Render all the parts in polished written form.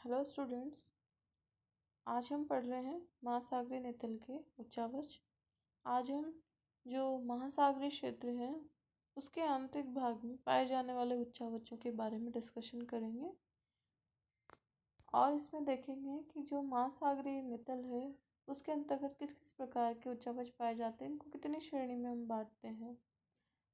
Hello students. आज हम पढ़ रहे हैं महासागरीय नितल के उच्चावच। आज हम जो महासागरीय क्षेत्र है उसके आंतरिक भाग में पाए जाने वाले उच्चावचों के बारे में डिस्कशन करेंगे और इसमें देखेंगे कि जो महासागरीय नितल है उसके अंतर्गत किस किस प्रकार के उच्चावच पाए जाते हैं, इनको कितनी श्रेणी में हम बांटते हैं।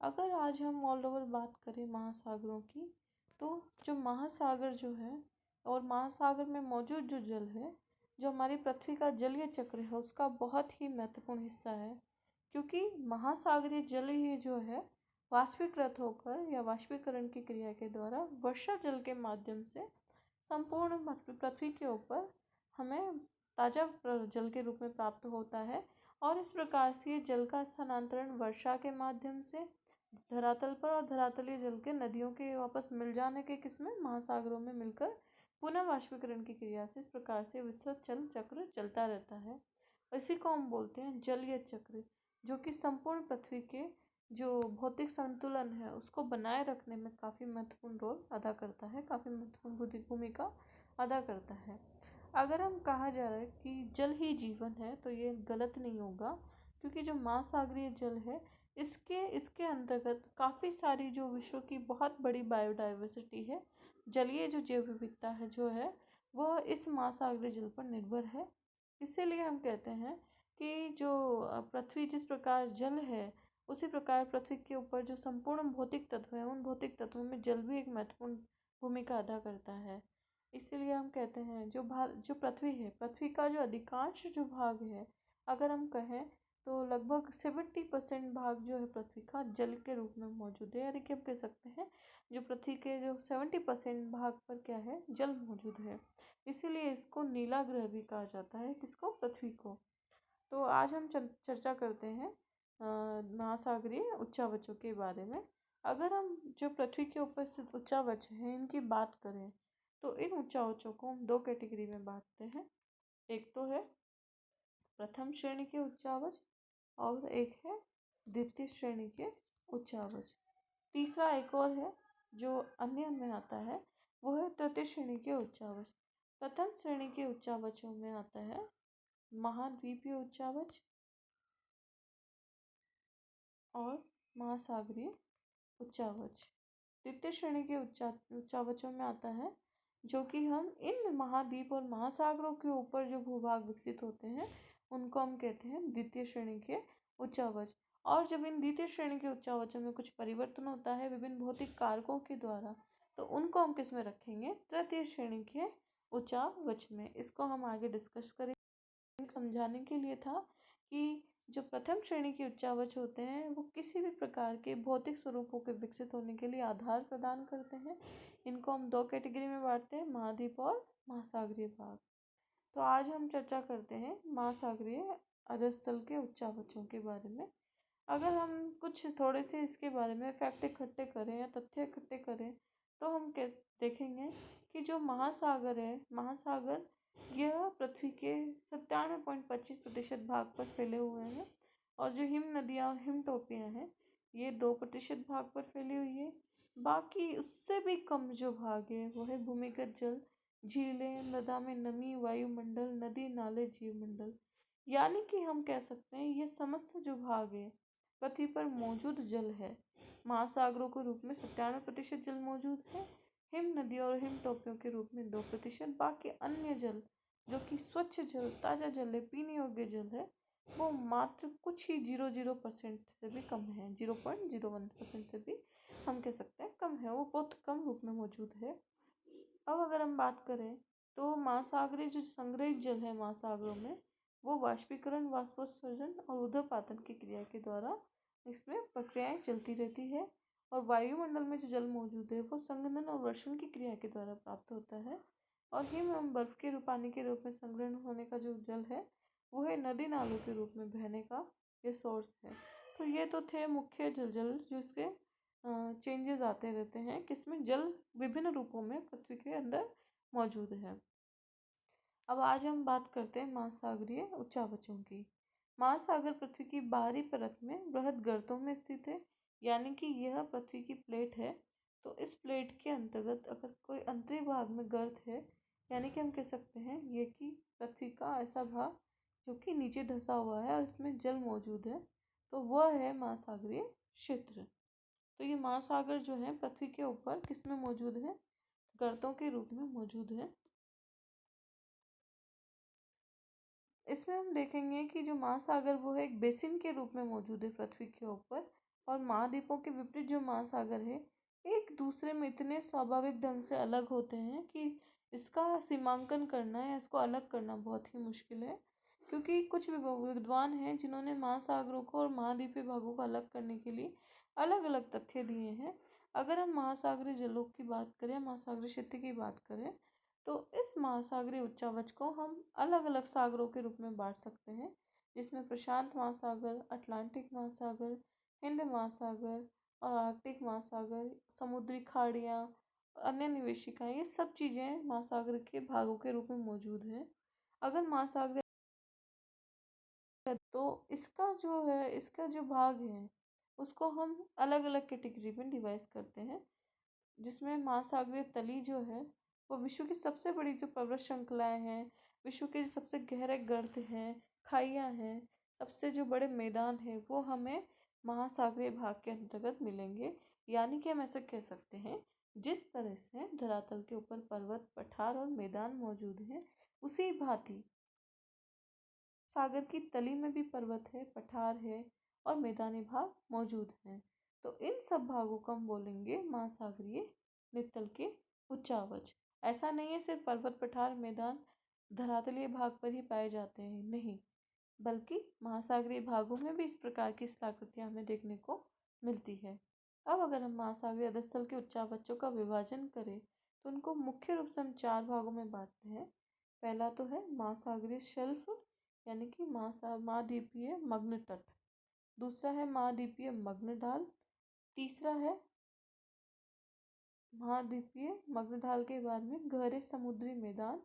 अगर आज हम ऑल ओवर बात करें महासागरों की, तो जो महासागर जो है और महासागर में मौजूद जो जल है, जो हमारी पृथ्वी का जलीय चक्र है, उसका बहुत ही महत्वपूर्ण हिस्सा है। क्योंकि महासागरीय जल ही जो है वाष्पीकृत होकर या वाष्पीकरण की क्रिया के द्वारा वर्षा जल के माध्यम से संपूर्ण पृथ्वी के ऊपर हमें ताज़ा जल के रूप में प्राप्त होता है। और इस प्रकार से जल का स्थानांतरण वर्षा के माध्यम से धरातल पर और धरातलीय जल के नदियों के वापस मिल जाने के किस्में महासागरों में मिलकर पुनः वाष्पीकरण की क्रिया से इस प्रकार से विस्तृत जल चक्र चलता रहता है। इसी को हम बोलते हैं जलीय चक्र, जो कि संपूर्ण पृथ्वी के जो भौतिक संतुलन है उसको बनाए रखने में काफ़ी महत्वपूर्ण रोल अदा करता है, काफ़ी महत्वपूर्ण भूमिका अदा करता है। अगर हम कहा जा रहा है कि जल ही जीवन है तो ये गलत नहीं होगा, क्योंकि जो महासागरीय जल है इसके अंतर्गत काफ़ी सारी जो विश्व की बहुत बड़ी बायोडाइवर्सिटी है, जलीय जो जैव विविधता है जो है वह इस महासागरीय जल पर निर्भर है। इसीलिए हम कहते हैं कि जो पृथ्वी जिस प्रकार जल है उसी प्रकार पृथ्वी के ऊपर जो संपूर्ण भौतिक तत्व है उन भौतिक तत्वों में जल भी एक महत्वपूर्ण भूमिका अदा करता है। इसीलिए हम कहते हैं जो पृथ्वी है, पृथ्वी का जो अधिकांश जो भाग है, अगर हम कहें तो लगभग 70% भाग जो है पृथ्वी का जल के रूप में मौजूद है। यानी कि हम कह सकते हैं जो पृथ्वी के जो 70% भाग पर क्या है, जल मौजूद है। इसीलिए इसको नीला ग्रह भी कहा जाता है, किसको, पृथ्वी को। तो आज हम चर्चा करते हैं महासागरीय उच्चावचों के बारे में। अगर हम जो पृथ्वी के ऊपर स्थित उच्चावच हैं इनकी बात करें तो इन उच्चावचों को हम दो कैटेगरी में बांटते हैं। एक तो है प्रथम श्रेणी के उच्चावच और एक है द्वितीय श्रेणी के उच्चावच। तीसरा एक और है जो अन्य में आता है, वो है तृतीय श्रेणी के उच्चावच। प्रथम श्रेणी के उच्चावचों में आता है महाद्वीपीय उच्चावच और महासागरीय उच्चावच। द्वितीय श्रेणी के उच्चावचों में आता है जो कि हम इन महाद्वीप और महासागरों के ऊपर जो भूभाग विकसित होते हैं उनको हम कहते हैं द्वितीय श्रेणी के उच्चावच। और जब इन द्वितीय श्रेणी के उच्चावचों में कुछ परिवर्तन होता है विभिन्न भौतिक कारकों के द्वारा, तो उनको हम किस में रखेंगे, तृतीय श्रेणी के उच्चावच में। इसको हम आगे डिस्कस करेंगे। समझाने के लिए था कि जो प्रथम श्रेणी के उच्चावच होते हैं वो किसी भी प्रकार के भौतिक स्वरूपों के विकसित होने के लिए आधार प्रदान करते हैं। इनको हम दो कैटेगरी में बांटते हैं, महाद्वीप और महासागरीय भाग। तो आज हम चर्चा करते हैं महासागरीय अधस्थल के उच्चावचों के बारे में। अगर हम कुछ थोड़े से इसके बारे में फैक्ट इकट्ठे करें या तथ्य इकट्ठे करें तो हम देखेंगे कि जो महासागर है, महासागर यह पृथ्वी के 97.25% भाग पर फैले हुए हैं। और जो हिम नदियाँ और हिम टोपियाँ हैं ये 2% भाग पर फैली हुई है। बाकी उससे भी कम जो भाग है वो है भूमिगत जल, झीलें, मृदा में नमी, वायुमंडल, नदी नाले, जीवमंडल। यानी कि हम कह सकते हैं ये समस्त जो भाग है पृथ्वी पर मौजूद जल है। महासागरों के रूप में 97% जल मौजूद है, हिम नदियों और हिम टोपियों के रूप में 2%। बाकी अन्य जल जो कि स्वच्छ जल, ताज़ा जल है, पीने योग्य जल है, वो मात्र कुछ ही 0.00% से भी कम है, 0.01% से भी हम कह सकते हैं कम है, वो बहुत कम रूप में मौजूद है। अब अगर हम बात करें तो महासागरीय जो संग्रहित जल है महासागरों में वो वाष्पीकरण, वाष्पोत्सर्जन और ऊर्ध्वपातन की क्रिया के द्वारा इसमें प्रक्रियाएं चलती रहती है। और वायुमंडल में जो जल मौजूद है वो संघनन और वर्षण की क्रिया के द्वारा प्राप्त होता है। और हिम एवं बर्फ के पानी के रूप में संग्रहण होने का जो जल है वो है नदी नालों के रूप में बहने का ये सोर्स है। तो ये तो थे मुख्य जल जो इसके चेंजेस आते रहते हैं, किसमें जल विभिन्न रूपों में पृथ्वी के अंदर मौजूद है। अब आज हम बात करते हैं महासागरीय उच्चावचों की। महासागर पृथ्वी की बाहरी परत में बृहद गर्तों में स्थित है। यानी कि यह पृथ्वी की प्लेट है, तो इस प्लेट के अंतर्गत अगर कोई अंतरिम भाग में गर्त है यानी कि हम कह सकते हैं ये कि पृथ्वी का ऐसा भाग जो कि नीचे धंसा हुआ है और इसमें जल मौजूद है, तो वह है महासागरीय क्षेत्र। तो ये महासागर जो है पृथ्वी के ऊपर किस में मौजूद है? गर्तों के रूप में मौजूद है। इसमें हम देखेंगे कि जो महासागर वो है एक बेसिन के रूप में मौजूद है पृथ्वी के ऊपर, और महाद्वीपों के विपरीत जो महासागर है एक दूसरे में इतने स्वाभाविक ढंग से अलग होते हैं कि इसका सीमांकन करना या इसको अलग करना बहुत ही मुश्किल है। क्योंकि कुछ विद्वान हैं जिन्होंने महासागरों को और महाद्वीपीय भागों को अलग करने के लिए अलग अलग तथ्य दिए हैं। अगर हम महासागरीय जलों की बात करें, महासागरीय क्षेत्र की बात करें, तो इस महासागरीय उच्चावच को हम अलग अलग सागरों के रूप में बांट सकते हैं, जिसमें प्रशांत महासागर, अटलांटिक महासागर, हिंद महासागर और आर्कटिक महासागर, समुद्री खाड़ियाँ, अन्य निवेशिकाएं, ये सब चीज़ें महासागर के भागों के रूप में मौजूद हैं। अगर महासागर तो इसका जो भाग है उसको हम अलग अलग कैटेगरी में डिवाइस करते हैं, जिसमें महासागरीय तली जो है वो विश्व की सबसे बड़ी जो पर्वत श्रृंखलाएं हैं, विश्व के सबसे गहरे गर्त हैं, खाइयाँ हैं, सबसे जो बड़े मैदान हैं, वो हमें महासागरीय भाग के अंतर्गत मिलेंगे। यानी कि हम ऐसे कह सकते हैं, जिस तरह से धरातल के ऊपर पर्वत, पठार और मैदान मौजूद हैं, उसी भांति सागर की तली में भी पर्वत है, पठार है और मैदानी भाग मौजूद हैं। तो इन सब भागों को हम बोलेंगे महासागरीय नितल के उच्चावच। ऐसा नहीं है सिर्फ पर्वत, पठार, मैदान धरातलीय भाग पर ही पाए जाते हैं, नहीं, बल्कि महासागरीय भागों में भी इस प्रकार की स्थलाकृतियां हमें देखने को मिलती है। अब अगर हम महासागरीय अधस्थल के उच्चावचों का विभाजन करें तो उनको मुख्य रूप से हम चार भागों में बांटते हैं। पहला तो है महासागरीय शेल्फ, यानी कि महाद्वीपीय मग्न तट। दूसरा है महाद्वीपीय मग्न ढाल। तीसरा है महाद्वीपीय मग्न ढाल के बाद में गहरे समुद्री मैदान।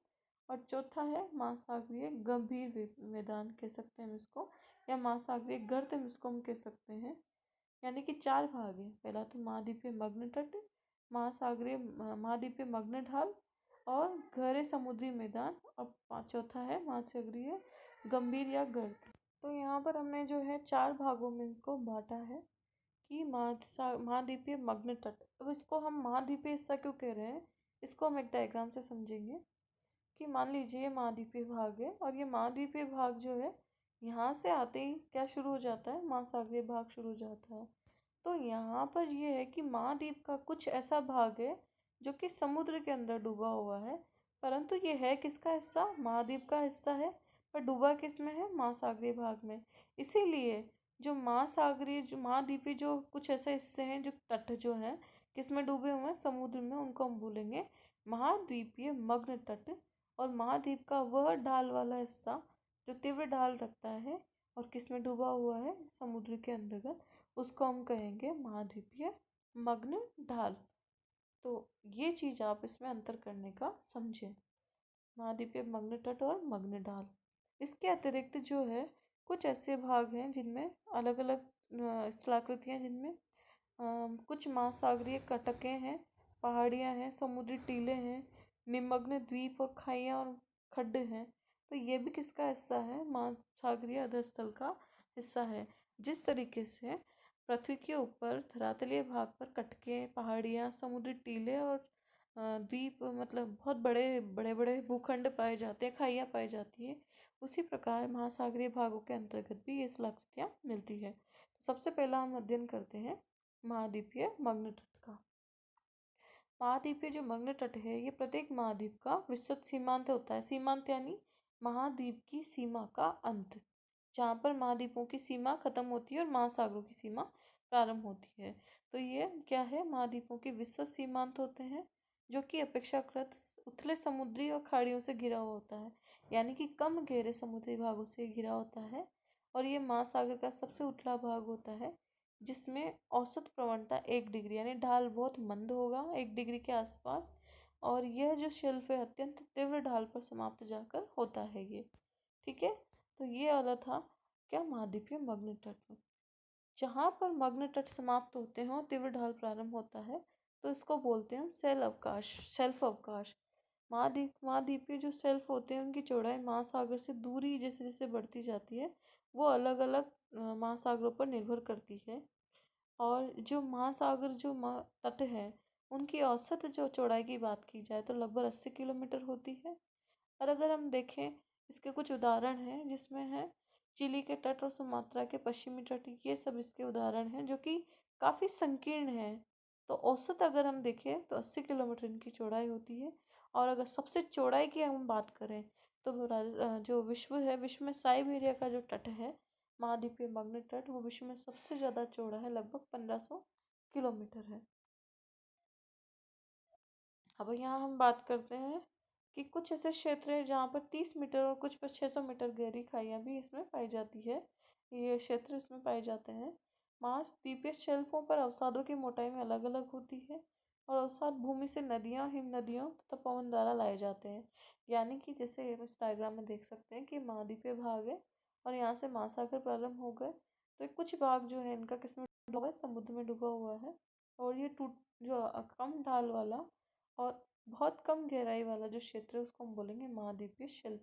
और चौथा है महासागरीय गंभीर मैदान कह सकते हैं हम इसको, या महासागरीय गर्त हम इसको हम कह सकते हैं। यानी कि चार भाग हैं। पहला तो महाद्वीपीय मग्न तट, महाद्वीपीय मग्न ढाल और गहरे समुद्री मैदान, और चौथा है महासागरीय गंभीर या गर्त। तो यहाँ पर हमने जो है चार भागों में इसको बांटा है कि महाद्वीपीय मग्न तट। अब इसको हम महाद्वीपीय हिस्सा क्यों कह रहे हैं, इसको हम एक डायग्राम से समझेंगे। कि मान लीजिए ये महाद्वीपीय भाग है और ये महाद्वीपीय भाग जो है यहाँ से आते ही क्या शुरू हो जाता है, महासागरीय भाग शुरू हो जाता है। तो यहाँ पर ये है कि महाद्वीप का कुछ ऐसा भाग है जो कि समुद्र के अंदर डूबा हुआ है, परंतु ये है किसका हिस्सा, महाद्वीप का हिस्सा है, पर डूबा किस में है, महासागरीय भाग में। इसीलिए जो महाद्वीपीय जो कुछ ऐसे हिस्से हैं जो तट जो हैं किस में डूबे हुए हैं, समुद्र में, उनको हम बोलेंगे महाद्वीपीय मग्न तट। और महाद्वीप का वह ढाल वाला हिस्सा जो तीव्र ढाल रखता है और किस में डूबा हुआ है, समुद्र के अंतर्गत, उसको हम कहेंगे महाद्वीपीय मग्न ढाल। तो ये चीज़ आप इसमें अंतर करने का समझें, महाद्वीपीय मग्न तट और मग्न ढाल। इसके अतिरिक्त जो है कुछ ऐसे भाग हैं जिनमें अलग अलग स्थलाकृतियाँ, जिनमें कुछ महासागरीय कटकें हैं, पहाड़ियाँ हैं, समुद्री टीले हैं, निमग्न द्वीप और खाइयाँ और खड्ड हैं। तो ये भी किसका हिस्सा है, महासागरीय अधस्थल का हिस्सा है। जिस तरीके से पृथ्वी के ऊपर धरातलीय भाग पर कटकें, पहाड़ियाँ, समुद्री टीले और द्वीप, मतलब बहुत बड़े बड़े बड़े भूखंड पाए जाते हैं, खाइयाँ पाई जाती हैं, उसी प्रकार महासागरीय भागों के अंतर्गत भी ये स्थलाकृतियाँ मिलती है। तो सबसे पहला हम अध्ययन करते हैं महाद्वीपीय मग्न तट का। महाद्वीपीय जो मग्न तट है ये प्रत्येक महाद्वीप का विस्तृत सीमांत होता है। सीमांत यानी महाद्वीप की सीमा का अंत, जहाँ पर महाद्वीपों की सीमा खत्म होती है और महासागरों की सीमा प्रारंभ होती है। तो ये क्या है, महाद्वीपों के विस्तृत सीमांत होते हैं जो कि अपेक्षाकृत उथले समुद्री और खाड़ियों से घिरा हुआ होता है, यानी कि कम गहरे समुद्री भागों से घिरा होता है। और ये महासागर का सबसे उथला भाग होता है, जिसमें औसत प्रवणता 1 डिग्री, यानी ढाल बहुत मंद होगा 1 डिग्री के आसपास। और यह जो शेल्फ है अत्यंत तीव्र ढाल पर समाप्त जाकर होता है ये। ठीक है, तो ये वाला था क्या, महाद्वीपीय मग्न तट। जहाँ पर मग्न तट समाप्त होते हैं और तीव्र ढाल प्रारंभ होता है तो इसको बोलते हैं सेल अवकाश, शेल्फ अवकाश। महाद्वीपीय जो शेल्फ होते हैं उनकी चौड़ाई महासागर से दूरी जैसे जैसे बढ़ती जाती है वो अलग अलग महासागरों पर निर्भर करती है। और जो महासागर जो तट है उनकी औसत जो चौड़ाई की बात की जाए तो लगभग 80 किलोमीटर होती है। और अगर हम देखें इसके कुछ उदाहरण हैं जिसमें है चिली के तट और सुमात्रा के पश्चिमी तट, ये सब इसके उदाहरण हैं जो कि काफ़ी संकीर्ण है। तो औसत अगर हम देखें तो 80 किलोमीटर इनकी चौड़ाई होती है। और अगर सबसे चौड़ाई की हम बात करें तो जो विश्व में साइबेरिया का जो तट है महाद्वीपीय मग्न तट वो विश्व में सबसे ज़्यादा चौड़ा है, लगभग 1500 किलोमीटर है। अब यहाँ हम बात करते हैं कि कुछ ऐसे क्षेत्र हैं जहाँ पर 30 मीटर और कुछ पर 600 मीटर गहरी खाइयाँ भी इसमें पाई जाती है, ये क्षेत्र इसमें पाए जाते हैं। महाद्वीपीय शेल्फों पर अवसादों की मोटाई में अलग अलग होती है और अवसाद भूमि से नदियाँ, हिम नदियों तथा पवन द्वारा लाए जाते हैं। यानी कि जैसे इस डायग्राम में देख सकते हैं कि महाद्वीपीय भाग है और यहाँ से महासागर प्रारंभ हो गए, तो कुछ भाग जो है इनका किसमें डूबा हुआ है, समुद्र में डूबा हुआ है। और ये टूट जो कम ढाल वाला और बहुत कम गहराई वाला जो क्षेत्र है उसको हम बोलेंगे महाद्वीपीय शेल्फ।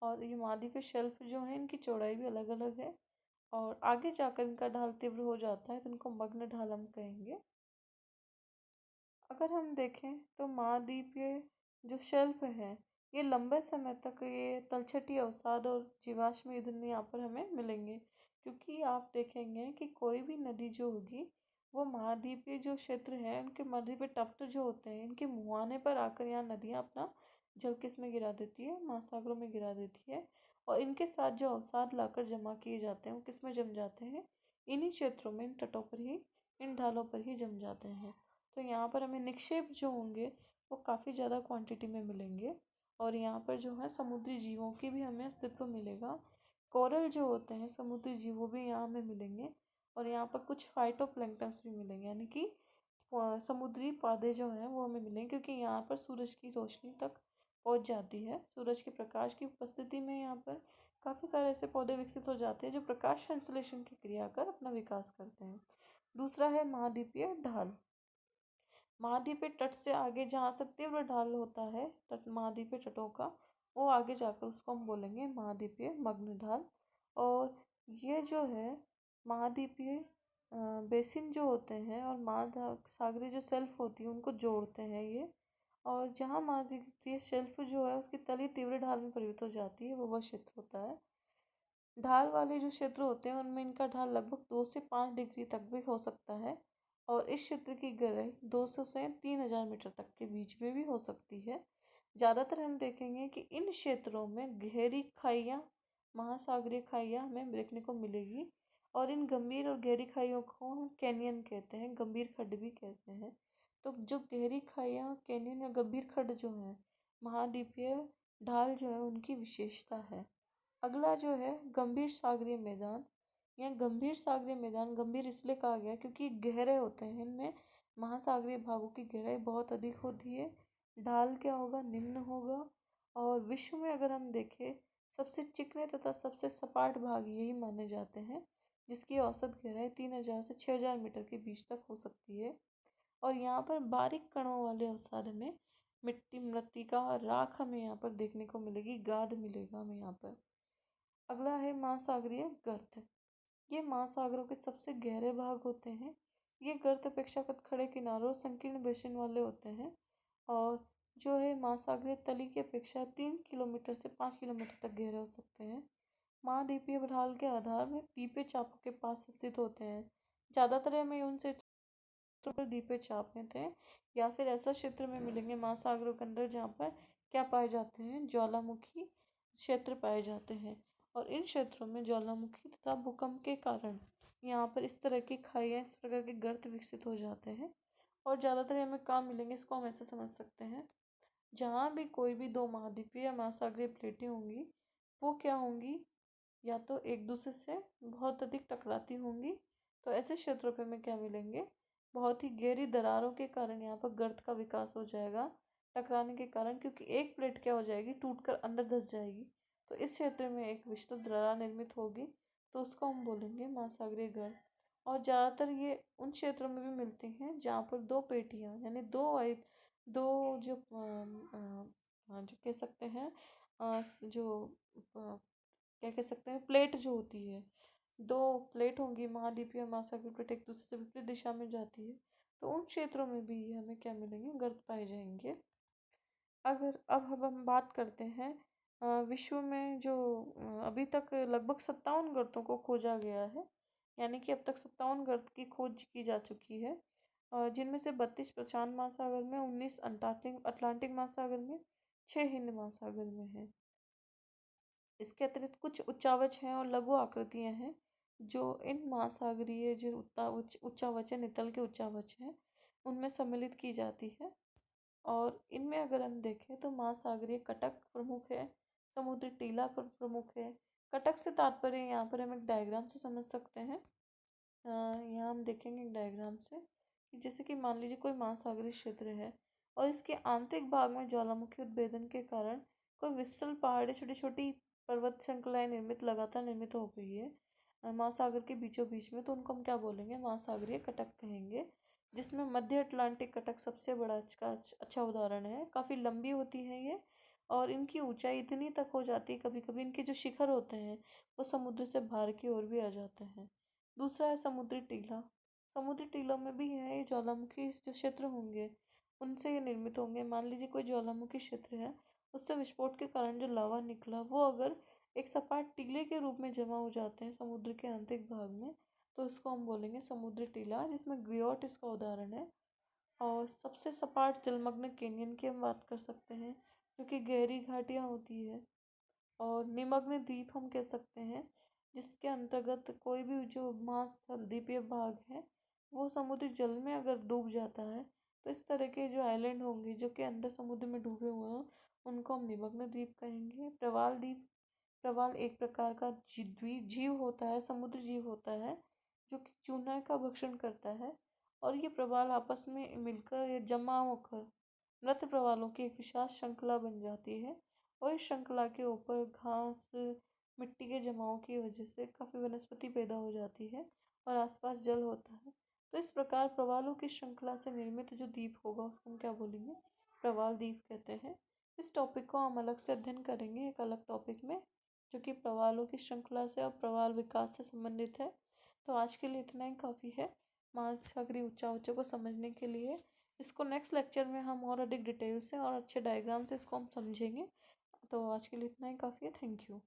और ये महाद्वीपीय शेल्फ जो है इनकी चौड़ाई भी अलग अलग है और आगे जाकर इनका ढाल तीव्र हो जाता है तो इनको मग्न ढाल हम कहेंगे। अगर हम देखें तो महाद्वीपीय जो शेल्फ है ये लंबे समय तक ये तलछटी अवसाद और जीवाश्म ईंधन यहाँ पर हमें मिलेंगे, क्योंकि आप देखेंगे कि कोई भी नदी जो होगी वो महाद्वीपीय जो क्षेत्र है उनके महाद्वीपीय तप्त जो होते हैं इनके मुहाने पर आकर यहाँ नदियाँ अपना जल किस में गिरा देती है, महासागरों में गिरा देती है। और इनके साथ जो अवसाद लाकर जमा किए जाते हैं वो किस में जम जाते हैं, इन्हीं क्षेत्रों में, इन तटों पर ही, इन ढालों पर ही जम जाते हैं। तो यहाँ पर हमें निक्षेप जो होंगे वो काफ़ी ज़्यादा क्वांटिटी में मिलेंगे और यहाँ पर जो है समुद्री जीवों की भी हमें अस्तित्व मिलेगा। कोरल जो होते हैं समुद्री जीव वो भी यहाँ हमें मिलेंगे और यहाँ पर कुछ फाइटोप्लैंक्टन्स भी मिलेंगे, यानी कि समुद्री पौधे जो हैं वो हमें मिलेंगे, क्योंकि यहाँ पर सूरज की रोशनी तक पहुँच जाती है। सूरज के प्रकाश की उपस्थिति में यहाँ पर काफ़ी सारे ऐसे पौधे विकसित हो जाते हैं जो प्रकाश संश्लेषण की क्रिया कर अपना विकास करते हैं। दूसरा है महाद्वीपीय ढाल। महाद्वीपीय तट से आगे जहाँ तक तीव्र ढाल होता है तट महाद्वीपीय तटों का, वो आगे जाकर उसको हम बोलेंगे महाद्वीपीय मग्न ढाल। और ये जो है महाद्वीपीय बेसिन जो होते हैं और महासागरीय जो शेल्फ होती है उनको जोड़ते हैं ये। और जहाँ महाद्वीपीय शेल्फ जो है उसकी तली तीव्र ढाल में परिवर्तित हो जाती है वो वह क्षेत्र होता है। ढाल वाले जो क्षेत्र होते हैं उनमें इनका ढाल लगभग 2 से 5 डिग्री तक भी हो सकता है और इस क्षेत्र की गहराई 200 से 3000 मीटर तक के बीच में भी हो सकती है। ज़्यादातर हम देखेंगे कि इन क्षेत्रों में गहरी खाइयाँ, महासागरीय खाइयाँ हमें देखने को मिलेगी और इन गंभीर और गहरी खाइयों को हम कैनियन कहते हैं, गंभीर खड्ड भी कहते हैं। तो जो गहरी खाइयाँ, कैनियन या गंभीर खड्ड जो है महाद्वीपीय ढाल जो है उनकी विशेषता है। अगला जो है गंभीर सागरीय मैदान। यह गंभीर सागरीय मैदान गंभीर इसलिए कहा गया क्योंकि गहरे होते हैं, इनमें महासागरीय भागों की गहराई बहुत अधिक होती है। ढाल क्या होगा, निम्न होगा। और विश्व में अगर हम देखें सबसे चिकने तथा सबसे सपाट भाग यही माने जाते हैं जिसकी औसत गहराई 3000 से 6000 मीटर के बीच तक हो सकती है। और यहाँ पर बारीक कणों वाले अवसाद में मिट्टी, मृत्तिका, राख हमें यहाँ पर देखने को मिलेगी, गाद मिलेगा हमें यहाँ पर। अगला है महासागरीय गर्त। ये महासागरों के सबसे गहरे भाग होते हैं। ये गर्त अपेक्षाकृत खड़े किनारों और संकीर्ण बेसिन वाले होते हैं और जो है महासागरीय तली की अपेक्षा 3 किलोमीटर से 5 किलोमीटर तक गहरे हो सकते हैं। महाद्वीपीय ढाल के आधार में द्वीपीय चापों के पास स्थित होते हैं। ज़्यादातर हमें उनसे द्वीपीय चाप में थे या फिर ऐसा क्षेत्र में मिलेंगे महासागरों के अंदर जहाँ पर क्या पाए जाते हैं, ज्वालामुखी क्षेत्र पाए जाते हैं। और इन क्षेत्रों में ज्वालामुखी तथा भूकंप के कारण यहाँ पर इस तरह की खाइयाँ, इस प्रकार के गर्त विकसित हो जाते हैं। और ज़्यादातर हमें कहाँ मिलेंगे इसको हम ऐसे समझ सकते हैं, जहाँ भी कोई भी दो महाद्वीपीय या महासागरीय प्लेटें होंगी वो क्या होंगी, या तो एक दूसरे से बहुत अधिक टकराती होंगी। तो ऐसे क्षेत्रों पे हमें क्या मिलेंगे, बहुत ही गहरी दरारों के कारण यहाँ पर गर्त का विकास हो जाएगा टकराने के कारण, क्योंकि एक प्लेट क्या हो जाएगी, टूटकर अंदर धंस जाएगी। तो इस क्षेत्र में एक विस्तृत दरार निर्मित होगी तो उसको हम बोलेंगे महासागरीय गर्त। और ज़्यादातर ये उन क्षेत्रों में भी मिलती हैं जहाँ पर दो पेटियाँ यानी दो जो जो कह सकते हैं जो क्या कह सकते हैं, प्लेट जो होती है, दो प्लेट होंगी, महाद्वीपीय और महासागरीय प्लेट एक दूसरे से विपरीत दिशा में जाती है, तो उन क्षेत्रों में भी हमें क्या मिलेंगे, गर्त पाए जाएंगे। अगर अब हम बात करते हैं विश्व में जो अभी तक लगभग 57 गर्तों को खोजा गया है, यानी कि अब तक 57 गर्त की खोज की जा चुकी है, जिनमें से 32 प्रशांत महासागर में, 19 अंटार्कटिक अटलांटिक महासागर में, 6 हिंद महासागर में है। इसके अतिरिक्त कुछ उच्चावच हैं और लघु आकृतियां हैं जो इन महासागरीय जो उच्चावच है, नितल के उच्चावच हैं, उनमें सम्मिलित की जाती है। और इनमें अगर हम देखें तो महासागरीय कटक प्रमुख है, समुद्री टीला पर प्रमुख है। कटक से तात्पर्य यहाँ पर हम एक डायग्राम से समझ सकते हैं। यहाँ हम देखेंगे एक डायग्राम से कि जैसे कि मान लीजिए कोई महासागरीय क्षेत्र है और इसके आंतरिक भाग में ज्वालामुखी उद्भेदन के कारण कोई विस्तृत पहाड़ी छोटी छोटी पर्वत श्रृंखलाएं लगातार निर्मित हो गई है महासागर के बीचों बीच में, तो उनको हम क्या बोलेंगे, महासागरीय कटक कहेंगे। जिसमें मध्य अटलांटिक कटक सबसे बड़ा अच्छा उदाहरण है। काफ़ी लंबी होती है ये, और इनकी ऊंचाई इतनी तक हो जाती है, कभी कभी इनके जो शिखर होते हैं वो समुद्र से बाहर की ओर भी आ जाते हैं। दूसरा है समुद्री टीला। समुद्री टीलों में भी है ये ज्वालामुखी जो क्षेत्र होंगे उनसे ये निर्मित होंगे। मान लीजिए कोई ज्वालामुखी क्षेत्र है, उससे विस्फोट के कारण जो लावा निकला वो अगर एक सपाट टीले के रूप में जमा हो जाते हैं समुद्र के आंतरिक भाग में, तो इसको हम बोलेंगे समुद्री टीला, जिसमें ग्रियोट इसका उदाहरण है। और सबसे सपाट जलमग्न कैनियन की हम बात कर सकते हैं, क्योंकि गहरी घाटियाँ होती है। और निमग्न द्वीप हम कह सकते हैं, जिसके अंतर्गत कोई भी जो महाद्वीपीय भाग है वो समुद्री जल में अगर डूब जाता है, तो इस तरह के जो आइलैंड होंगे जो कि अंदर समुद्र में डूबे हुए हैं उनको हम निमग्न द्वीप कहेंगे। प्रवाल द्वीप, प्रवाल एक प्रकार का द्वीप जीव होता है, समुद्री जीव होता है जो कि चूना का भक्षण करता है, और ये प्रवाल आपस में मिलकर या जमा होकर मृत प्रवालों की एक विशाल श्रृंखला बन जाती है। और इस श्रृंखला के ऊपर घास, मिट्टी के जमाव की वजह से काफ़ी वनस्पति पैदा हो जाती है और आसपास जल होता है। तो इस प्रकार प्रवालों की श्रृंखला से निर्मित जो द्वीप होगा उसको हम क्या बोलेंगे, प्रवाल द्वीप कहते हैं। इस टॉपिक को हम अलग से अध्ययन करेंगे एक अलग टॉपिक में, जो कि प्रवालों की श्रृंखला से और प्रवाल विकास से संबंधित है। तो आज के लिए इतना ही काफ़ी है महासागरीय उच्चावचों को समझने के लिए। इसको नेक्स्ट लेक्चर में हम और अधिक डिटेल से और अच्छे डायग्राम से इसको हम समझेंगे। तो आज के लिए इतना ही काफ़ी है। Thank you.